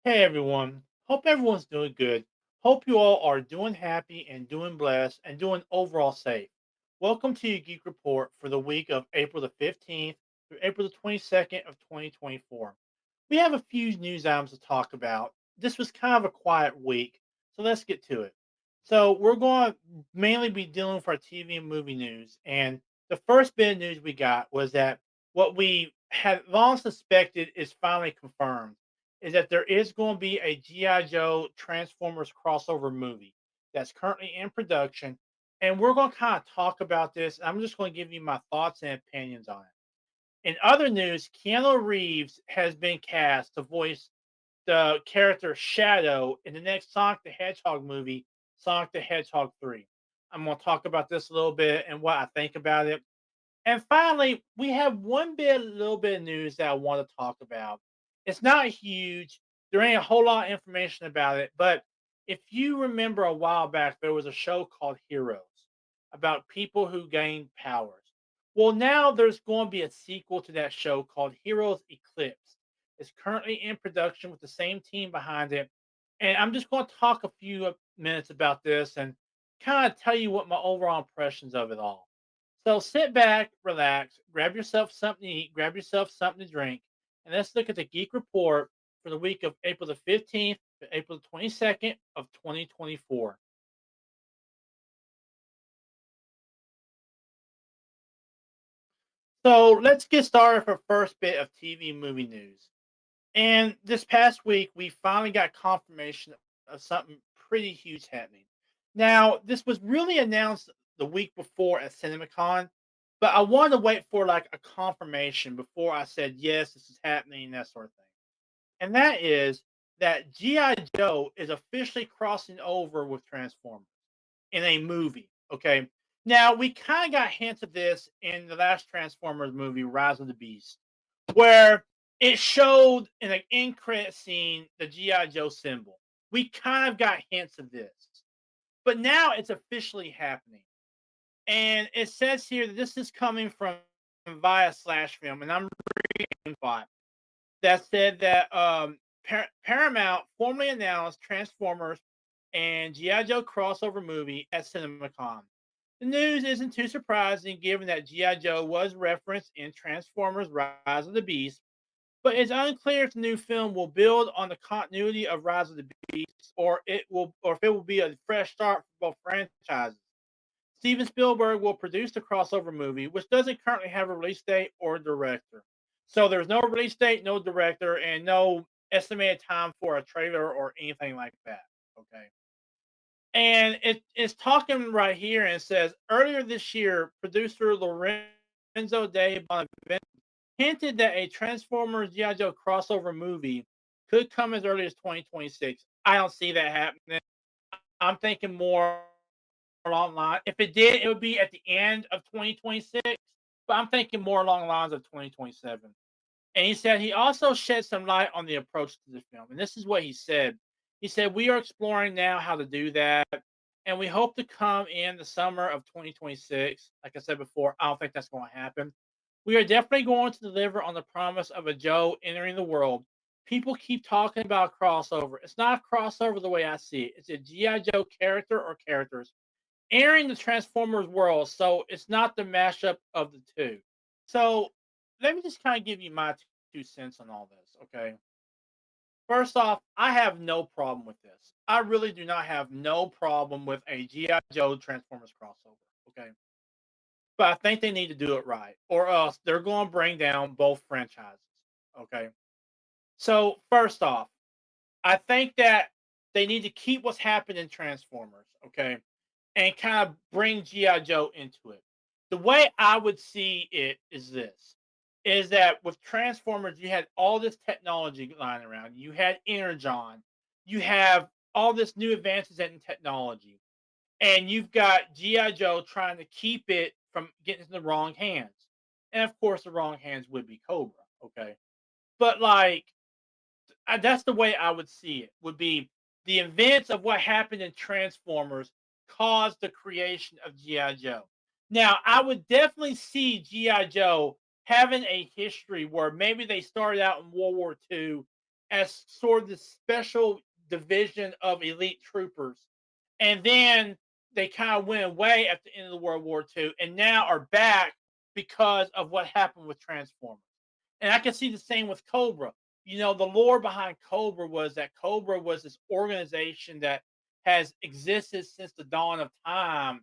Hey everyone. Hope everyone's doing good. Hope you all are doing happy and doing blessed and doing overall safe. Welcome to your Geek Report for the week of April the 15th through April the 22nd of 2024. We have a few news items to talk about. This was kind of a quiet week, so let's get to it. So we're going to mainly be dealing with our TV and movie news. And the first bit of news we got was that what we had long suspected is finally confirmed is that there is going to be a G.I. Joe Transformers crossover movie that's currently in production. And we're going to kind of talk about this. I'm just going to give you my thoughts and opinions on it. In other news, Keanu Reeves has been cast to voice the character Shadow in the next Sonic the Hedgehog movie, Sonic the Hedgehog 3. I'm going to talk about this a little bit and what I think about it. And finally, we have little bit of news that I want to talk about. It's not huge. There ain't a whole lot of information about it, but if you remember a while back, there was a show called Heroes about people who gain powers. Well, now there's going to be a sequel to that show called Heroes Eclipse. It's currently in production with the same team behind it. And I'm just going to talk a few minutes about this and kind of tell you what my overall impressions of it all. So sit back, relax, grab yourself something to eat, grab yourself something to drink, and let's look at the Geek Report for the week of April the 15th to April the 22nd of 2024. So let's get started for first bit of TV movie news. And this past week, we finally got confirmation of something pretty huge happening. Now, this was really announced the week before at CinemaCon, but I wanted to wait for like a confirmation before I said yes, this is happening, that sort of thing. And that is that G.I. Joe is officially crossing over with Transformers in a movie. Okay. Now, we kind of got hints of this in the last Transformers movie, Rise of the Beast, where it showed in an end credit scene the G.I. Joe symbol. We kind of got hints of this, but now it's officially happening. And it says here that this is coming from via Slash Film, and I'm reading spot that said that Paramount formally announced Transformers and G.I. Joe crossover movie at CinemaCon. The news isn't too surprising given that G.I. Joe was referenced in Transformers Rise of the Beast, but it's unclear if the new film will build on the continuity of Rise of the Beast or if it will be a fresh start for both franchises. Steven Spielberg will produce the crossover movie, which doesn't currently have a release date or director. So there's no release date, no director, and no estimated time for a trailer or anything like that. Okay. And it's talking right here and it says earlier this year, producer Lorenzo de Bonavent hinted that a Transformers G.I. Joe crossover movie could come as early as 2026. I don't see that happening. I'm thinking more along the line. If it did, it would be at the end of 2026, but I'm thinking more along the lines of 2027. And he said he also shed some light on the approach to the film. And this is what he said. He said, "We are exploring now how to do that. And we hope to come in the summer of 2026. Like I said before, I don't think that's going to happen. We are definitely going to deliver on the promise of a Joe entering the world. People keep talking about crossover. It's not a crossover the way I see it. It's a G.I. Joe character or characters entering the Transformers world. So it's not the mashup of the two. So let me just kind of give you my 2 cents on all this. Okay. First off, I have no problem with this. I really do not have no problem with a G.I. Joe Transformers crossover. Okay. But I think they need to do it right, or else they're going to bring down both franchises. Okay. So, first off, I think that they need to keep what's happened in Transformers. Okay. And kind of bring G.I. Joe into it. The way I would see it is this is that with Transformers, you had all this technology lying around. You had Energon, you have all this new advances in technology, and you've got G.I. Joe trying to keep it from getting in the wrong hands. And of course, the wrong hands would be Cobra. Okay. But like that's the way I would see it. Would be the events of what happened in Transformers caused the creation of GI Joe. Now, I would definitely see GI Joe having a history where maybe they started out in World War II as sort of this special division of elite troopers. And then they kind of went away at the end of the World War II and now are back because of what happened with Transformers. And I can see the same with Cobra. The lore behind Cobra was that Cobra was this organization that has existed since the dawn of time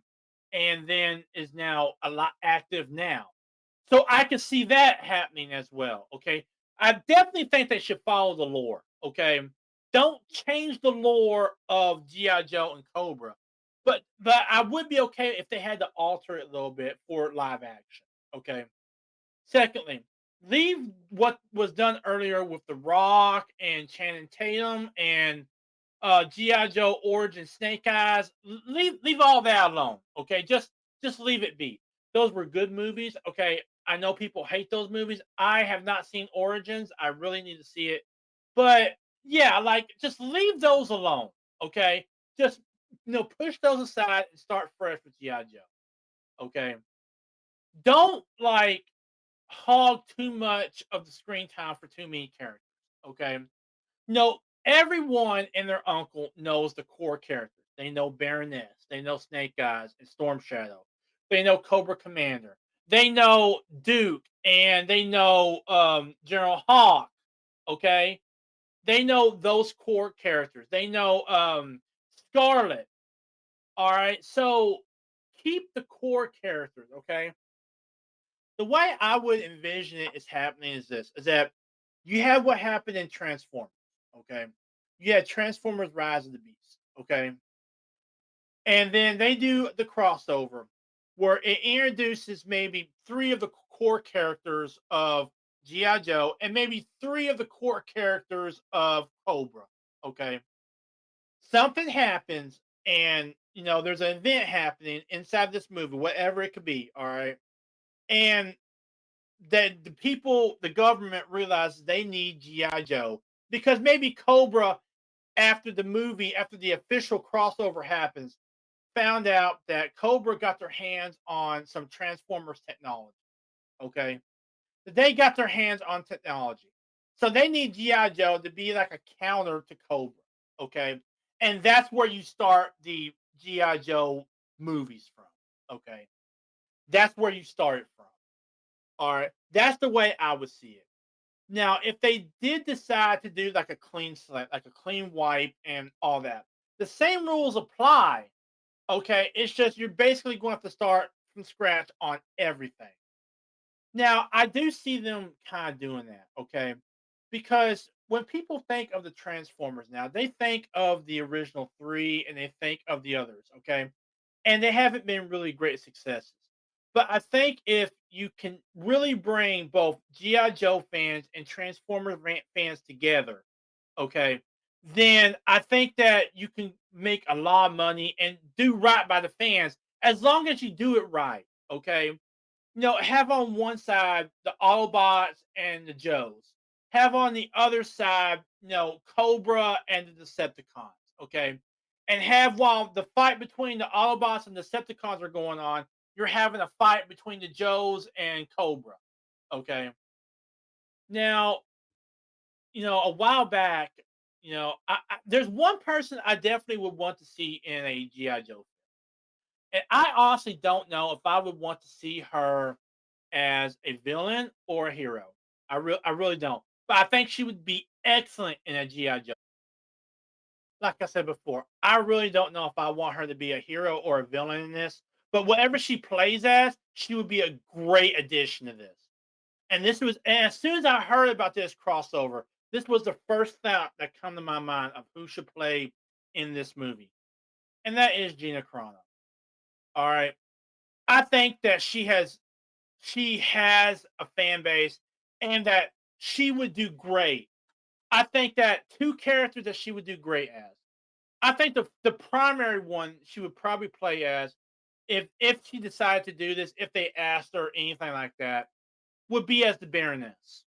and then is now a lot active now. So I can see that happening as well. Okay. I definitely think they should follow the lore. Okay. Don't change the lore of G.I. Joe and Cobra. But I would be okay if they had to alter it a little bit for live action. Okay. Secondly, leave what was done earlier with The Rock and Channing Tatum and GI Joe Origin Snake Eyes. Leave all that alone. Okay, just leave it be. Those were good movies. Okay, I know people hate those movies. I have not seen Origins. I really need to see it. But yeah, like just leave those alone. Okay, just push those aside and start fresh with GI Joe. Okay, don't like hog too much of the screen time for too many characters. Okay, no, everyone and their uncle knows the core characters. They know Baroness. They know Snake Eyes and Storm Shadow. They know Cobra Commander. They know Duke and they know General Hawk. Okay, they know those core characters. They know Scarlet. All right, so keep the core characters. Okay, the way I would envision it is happening is this: is that you have what happened in Transformers. Okay, you had Transformers: Rise of the Beast. Okay, and then they do the crossover where it introduces maybe three of the core characters of GI Joe and maybe three of the core characters of Cobra. Okay, something happens, and there's an event happening inside this movie, whatever it could be. All right, and that the people, the government realizes they need GI Joe because maybe Cobra, after the movie, after the official crossover happens, found out that Cobra got their hands on some Transformers technology. Okay, they got their hands on technology, so they need GI Joe to be like a counter to Cobra. Okay, and that's where you start the GI Joe movies from. Okay, that's where you start it from. All right, that's the way I would see it. Now, if they did decide to do like a clean slate, like a clean wipe and all that, the same rules apply. Okay, it's just you're basically going to have to start from scratch on everything. Now, I do see them kind of doing that. Okay, because when people think of the Transformers now, they think of the original three and they think of the others. Okay, and they haven't been really great successes. But I think if you can really bring both GI Joe fans and Transformers fans together, okay, then I think that you can make a lot of money and do right by the fans as long as you do it right. Okay, have on one side the Autobots and the Joes. Have on the other side, Cobra and the Decepticons. Okay. And have while the fight between the Autobots and Decepticons are going on, you're having a fight between the Joes and Cobra. Okay. Now, a while back, there's one person I definitely would want to see in a G.I. Joe. And I honestly don't know if I would want to see her as a villain or a hero. I really don't. But I think she would be excellent in a GI Joe. Like I said before, I really don't know if I want her to be a hero or a villain in this. But whatever she plays as, she would be a great addition to this. And as soon as I heard about this crossover, this was the first thought that come to my mind of who should play in this movie, and that is Gina Carano. All right, I think that she has a fan base and that she would do great. I think that two characters that she would do great as. I think the primary one she would probably play as, if she decided to do this, if they asked her anything like that, would be as the Baroness.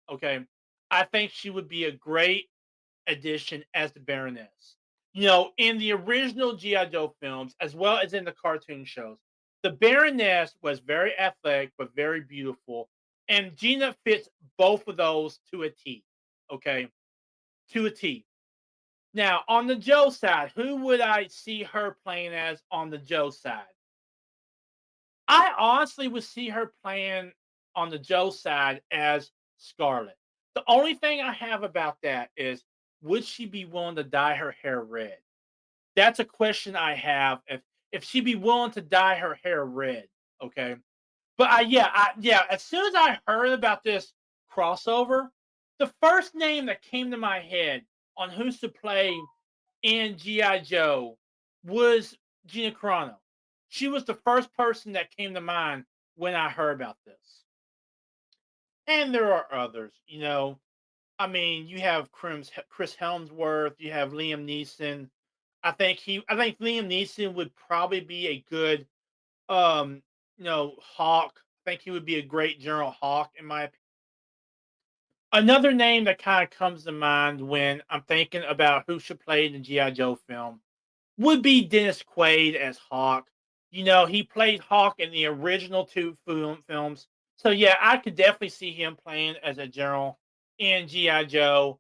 Okay. I think she would be a great addition as the Baroness. In the original G.I. Joe films, as well as in the cartoon shows, the Baroness was very athletic but very beautiful. And Gina fits both of those to a T. Okay. to a T. Now, on the Joe side, who would I see her playing as on the Joe side? I honestly would see her playing on the Joe side as Scarlet. The only thing I have about that is, would she be willing to dye her hair red? That's a question I have. If she'd be willing to dye her hair red, okay. But yeah. As soon as I heard about this crossover, the first name that came to my head on who's to play in GI Joe was Gina Carano. She was the first person that came to mind when I heard about this. And there are others, you know. I mean, you have Chris Helmsworth, you have Liam Neeson. I think Liam Neeson would probably be a good Hawk. I think he would be a great General Hawk in my opinion. Another name that kind of comes to mind when I'm thinking about who should play in the G.I. Joe film would be Dennis Quaid as Hawk. You know, he played Hawk in the original two films. So yeah, I could definitely see him playing as a general in G.I. Joe.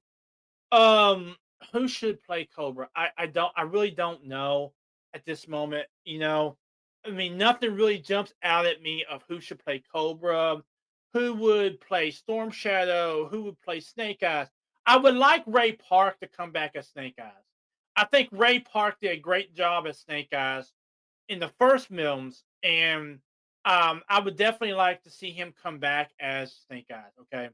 Um, who should play Cobra? I really don't know at this moment, you know. I mean, nothing really jumps out at me of who should play Cobra, who would play Storm Shadow, who would play Snake Eyes. I would like Ray Park to come back as Snake Eyes. I think Ray Park did a great job as Snake Eyes in the first films, and I would definitely like to see him come back as Snake Eyes. Okay,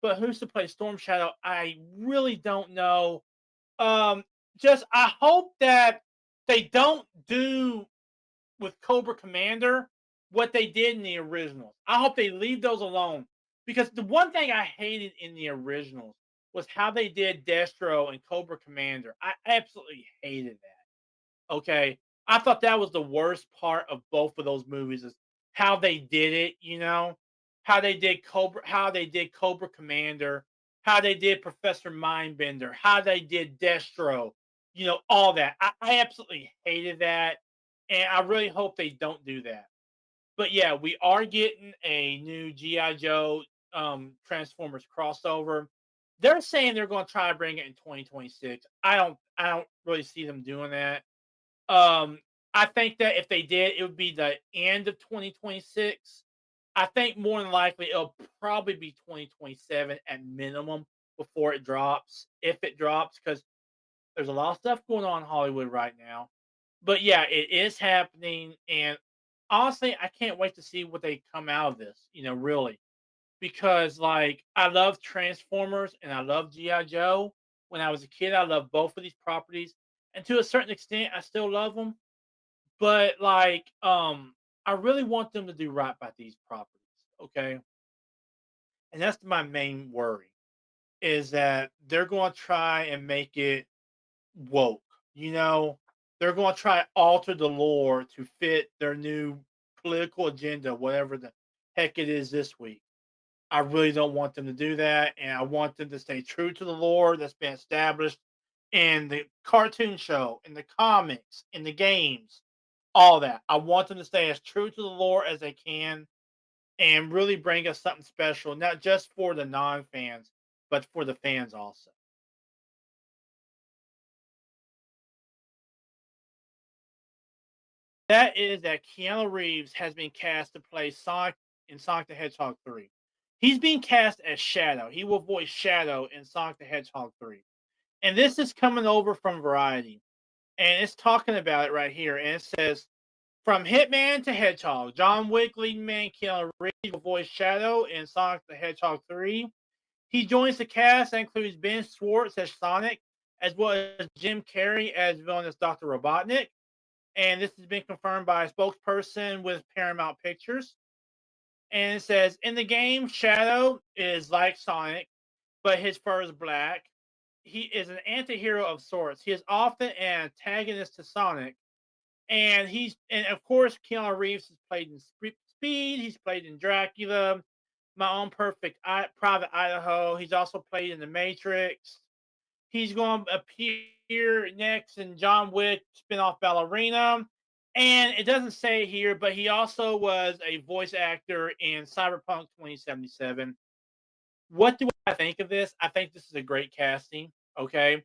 but who's to play Storm Shadow? I really don't know. Um, just I hope that they don't do with Cobra Commander what they did in the originals. I hope they leave those alone because the one thing I hated in the originals was how they did Destro and Cobra Commander. I absolutely hated that. Okay. I thought that was the worst part of both of those movies is how they did it, you know, how they did Cobra Commander, how they did Professor Mindbender, how they did Destro, you know, all that. I absolutely hated that. And I really hope they don't do that. But yeah, we are getting a new G.I. Joe Transformers crossover. They're saying they're going to try to bring it in 2026. I don't really see them doing that. um, I think that if they did, it would be the end of 2026. I think more than likely it'll probably be 2027 at minimum before it drops, if it drops, because there's a lot of stuff going on in Hollywood right now. But yeah, it is happening, and honestly, I can't wait to see what they come out of this. You know, really, because like I love Transformers and I love GI Joe. When I was a kid, I loved both of these properties, and to a certain extent, I still love them, but like I really want them to do right by these properties, okay? And that's my main worry is that they're going to try and make it woke, you know? They're going to try to alter the lore to fit their new political agenda, whatever the heck it is this week. I really don't want them to do that, and I want them to stay true to the lore that's been established in the cartoon show, in the comics, in the games, all that. I want them to stay as true to the lore as they can and really bring us something special, not just for the non-fans, but for the fans also. That is that Keanu Reeves has been cast to play Sonic in Sonic the Hedgehog 3. He's being cast as Shadow. He will voice Shadow in Sonic the Hedgehog 3. And this is coming over from Variety. And it's talking about it right here. And it says, from Hitman to Hedgehog, John Wick leading man Keanu Reeves will voice Shadow in Sonic the Hedgehog 3. He joins the cast that includes Ben Schwartz as Sonic, as well as Jim Carrey as villainous Dr. Robotnik. And this has been confirmed by a spokesperson with Paramount Pictures. And it says, in the game, Shadow is like Sonic, but his fur is black. He is an anti-hero of sorts. He is often an antagonist to Sonic. And of course, Keanu Reeves has played in Speed. He's played in Dracula, My Own Private Idaho. He's also played in The Matrix. He's going to appear next in John Wick spinoff Ballerina. And it doesn't say here, but he also was a voice actor in Cyberpunk 2077. What do I think of this? I think this is a great casting. Okay.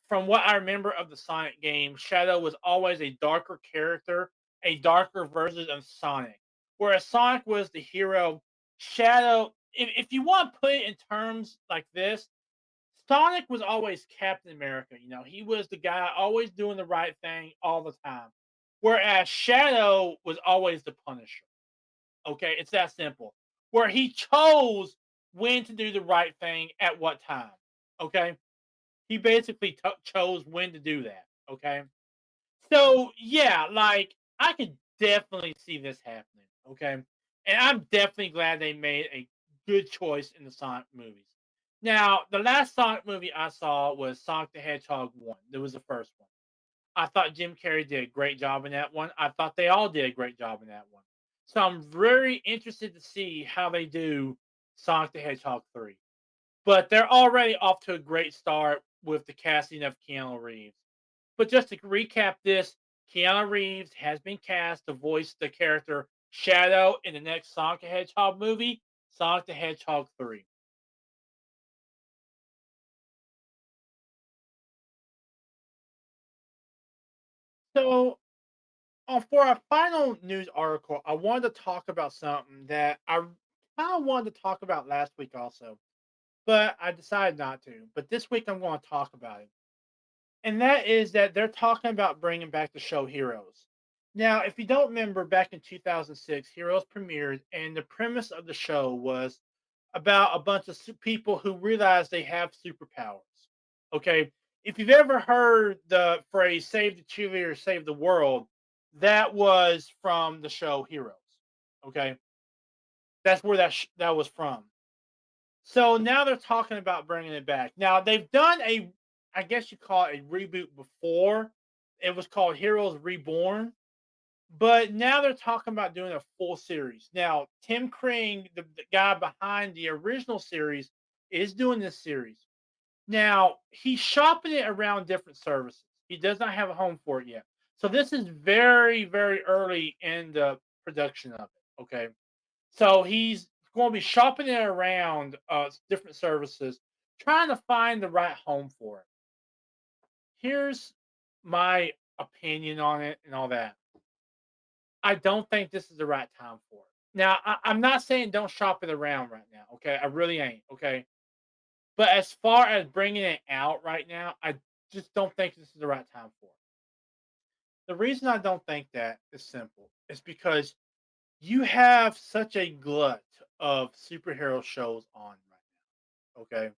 From what I remember of the Sonic game, Shadow was always a darker character, a darker version of Sonic. Whereas Sonic was the hero, Shadow, if you want to put it in terms like this, Sonic was always Captain America. He was the guy always doing the right thing all the time. Whereas Shadow was always the Punisher. Okay, it's that simple. Where he chose when to do the right thing at what time. Okay, he basically chose when to do that. Okay, so yeah, like I could definitely see this happening. Okay, and I'm definitely glad they made a good choice in the Sonic movies. Now, the last Sonic movie I saw was Sonic the Hedgehog 1. That was the first one. I thought Jim Carrey did a great job in that one. I thought they all did a great job in that one. So I'm very interested to see how they do Sonic the Hedgehog 3. But they're already off to a great start with the casting of Keanu Reeves. But just to recap this, Keanu Reeves has been cast to voice the character Shadow in the next Sonic the Hedgehog movie, Sonic the Hedgehog 3. So, for our final news article, I wanted to talk about something that I kind of wanted to talk about last week also, but I decided not to. But this week I'm going to talk about it. And that is that they're talking about bringing back the show Heroes. Now, if you don't remember, back in 2006, Heroes premiered, and the premise of the show was about a bunch of people who realize they have superpowers. Okay, if you've ever heard the phrase "save the cheerleader, save the world," that was from the show Heroes. Okay, that's where that was from. So now they're talking about bringing it back. Now they've done I guess you call it a reboot before. It was called Heroes Reborn, but now they're talking about doing a full series. Now Tim Kring, the guy behind the original series, is doing this series. Now he's shopping it around different services. He does not have a home for it yet. So this is very, very early in the production of it. Okay. So he's going to be shopping it around different services, trying to find the right home for it. Here's my opinion on it and all that. I don't think this is the right time for it. Now, I'm not saying don't shop it around right now. Okay, I really ain't. Okay, but as far as bringing it out right now, I just don't think this is the right time for it. The reason I don't think that is simple. It's because you have such a glut of superhero shows on right now. Okay,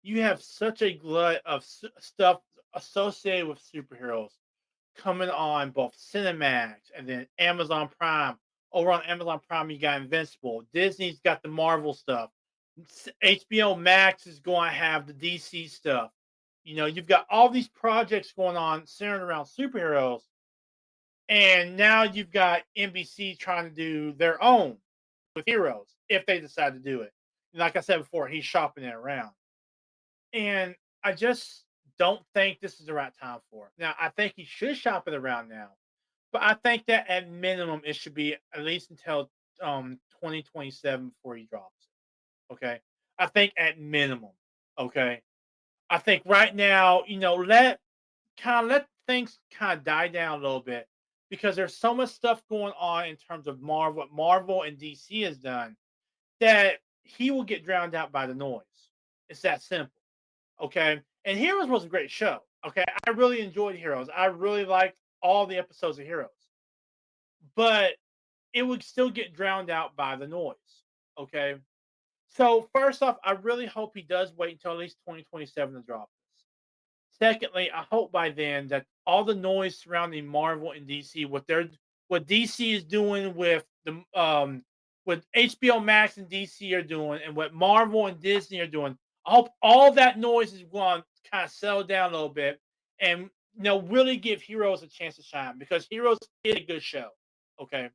you have such a glut of stuff associated with superheroes coming on both Cinemax and then Amazon Prime. Over on Amazon Prime, you got Invincible. Disney's got the Marvel stuff. HBO Max is going to have the DC stuff. You've got all these projects going on centered around superheroes, and now you've got NBC trying to do their own with heroes if they decide to do it. Like I said before, he's shopping it around. And I just don't think this is the right time for it. Now, I think he should shop it around now, but I think that at minimum it should be at least until 2027 before he drops it. Okay. I think at minimum. Okay. I think right now, let things kind of die down a little bit because there's so much stuff going on in terms of Marvel, what Marvel and DC has done that he will get drowned out by the noise. It's that simple. Okay. And Heroes was a great show. Okay. I really enjoyed Heroes. I really liked all the episodes of Heroes, but it would still get drowned out by the noise. Okay. So, first off, I really hope he does wait until at least 2027 to drop this. Secondly, I hope by then that all the noise surrounding Marvel and DC, what DC is doing with the what HBO Max and DC are doing, and what Marvel and Disney are doing, I hope all that noise is going to kind of settle down a little bit, and really give Heroes a chance to shine because Heroes is a good show. Okay.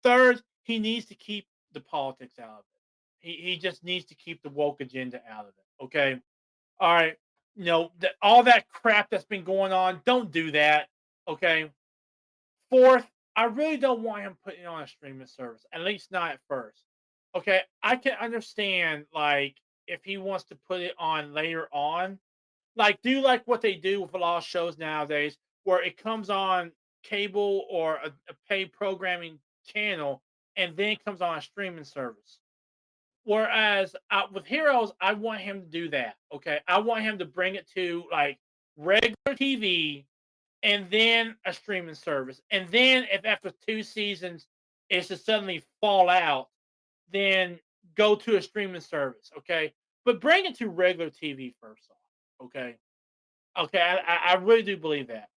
Third, he needs to keep the politics out of it. He just needs to keep the woke agenda out of it. Okay. All right. All that crap that's been going on, don't do that. Okay. Fourth, I really don't want him putting it on a streaming service, at least not at first. Okay. I can understand, like, if he wants to put it on later on, Like, do like what they do with a lot of shows nowadays, where it comes on cable or a paid programming channel, and then it comes on a streaming service. Whereas with Heroes, I want him to do that. Okay, I want him to bring it to like regular TV and then a streaming service, and then if after 2 seasons it's to suddenly fall out, then go to a streaming service. Okay, but bring it to regular TV first off. Okay, okay, I really do believe that.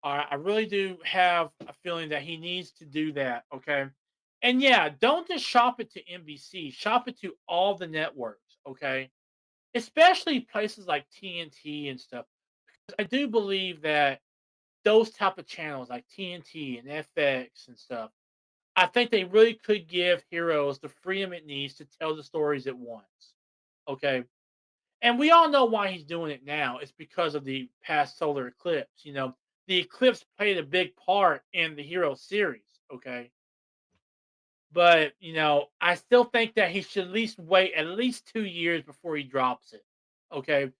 I really do have a feeling that he needs to do that. Okay. And yeah, don't just shop it to NBC, shop it to all the networks. Okay. Especially places like TNT and stuff. I do believe that those type of channels like TNT and FX and stuff, I think they really could give Heroes the freedom it needs to tell the stories it wants. Okay. And we all know why he's doing it now. It's because of the past solar eclipse. The eclipse played a big part in the Hero series. Okay. But, I still think that he should at least wait at least 2 years before he drops it. Okay.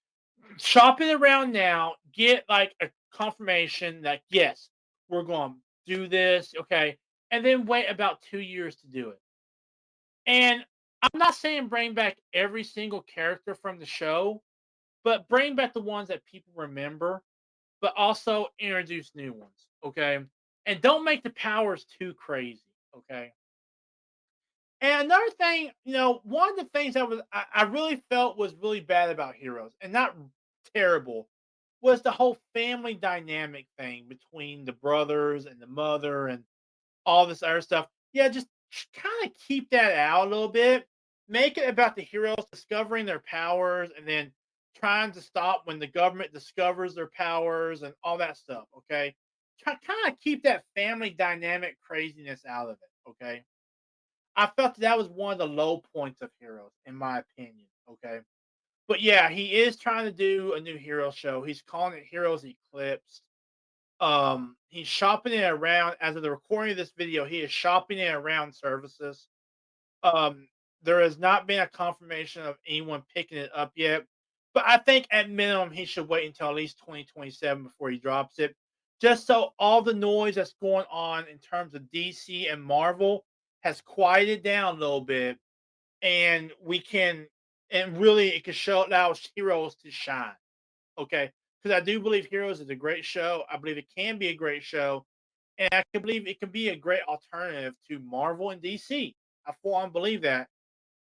Shop it around now. Get like a confirmation that, yes, we're going to do this. Okay. And then wait about 2 years to do it. And I'm not saying bring back every single character from the show, but bring back the ones that people remember, but also introduce new ones. Okay. And don't make the powers too crazy. Okay. And another thing, one of the things I really felt was really bad about Heroes, and not terrible, was the whole family dynamic thing between the brothers and the mother and all this other stuff. Yeah, just kind of keep that out a little bit. Make it about the heroes discovering their powers and then trying to stop when the government discovers their powers and all that stuff. Okay. Kind of keep that family dynamic craziness out of it. Okay. I felt that was one of the low points of Heroes, in my opinion. Okay. But yeah, he is trying to do a new hero show. He's calling it Heroes Eclipse. He's shopping it around as of the recording of this video. He is shopping it around services. Um, there has not been a confirmation of anyone picking it up yet, but I think at minimum he should wait until at least 2027 before he drops it, just so all the noise that's going on in terms of DC and Marvel has quieted down a little bit, and we can and really it can allow heroes to shine. Okay, because I do believe Heroes is a great show. I believe it can be a great show, and I can believe it can be a great alternative to Marvel and DC. I full on believe that,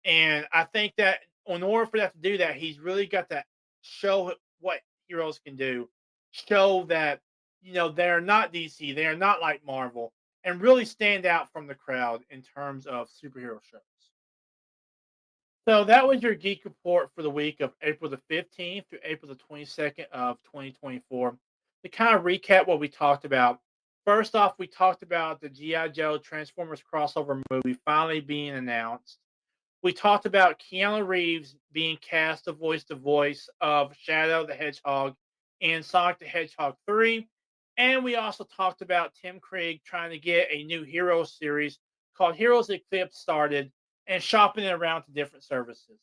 and I think that in order for that to do that, he's really got to show what Heroes can do, show that they're not DC, they are not like Marvel, and really stand out from the crowd in terms of superhero shows. So that was your Geek Report for the week of April the 15th to April the 22nd of 2024. To kind of recap what we talked about, first off, we talked about the G.I. Joe Transformers crossover movie finally being announced. We talked about Keanu Reeves being cast to voice the voice of Shadow the Hedgehog in Sonic the Hedgehog 3. And we also talked about Tim Krieg trying to get a new hero series called Heroes Eclipse started and shopping it around to different services.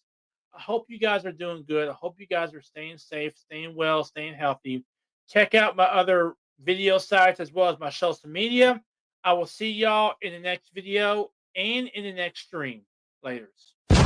I hope you guys are doing good. I hope you guys are staying safe, staying well, staying healthy. Check out my other video sites as well as my social media. I will see y'all in the next video and in the next stream. Laters.